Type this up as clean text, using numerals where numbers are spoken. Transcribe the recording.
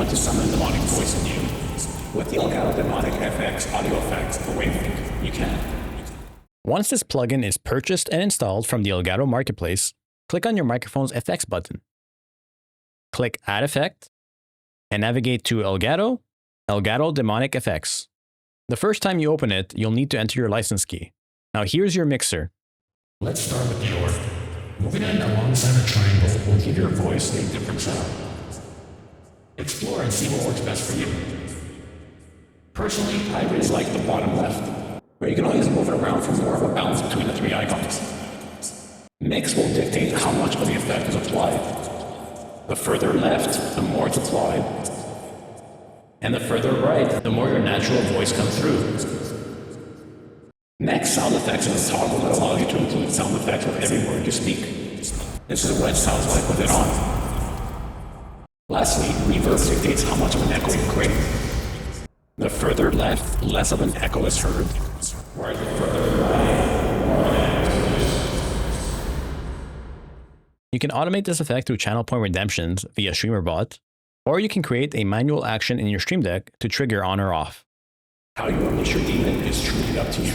want to summon a demonic voice in you, with the Elgato Demonic FX audio effects for Wavelength, you can. Once this plugin is purchased and installed from the Elgato Marketplace, click on your microphone's FX button. Click Add Effect, and navigate to Elgato, Elgato Demonic FX. The first time you open it, you'll need to enter your license key. Now here's your mixer. Let's start with the org. Moving it alongside a triangle will give your voice a different sound. Explore and see what works best for you. Personally, I really like the bottom left, where you can always move it around for more of a balance between the three icons. Mix will dictate how much of the effect is applied. The further left, the more it's applied. And the further right, the more your natural voice comes through. Next, sound effects is a toggle that allows you to include sound effects with every word you speak. This is what it sounds like with it on. Lastly, reverb dictates how much of an echo you create. The further left, less of an echo is heard, whereas the further right, more of an echo is. You can automate this effect through channel point redemptions via StreamerBot, or you can create a manual action in your Stream Deck to trigger on or off. How you unleash your demon is truly up to you.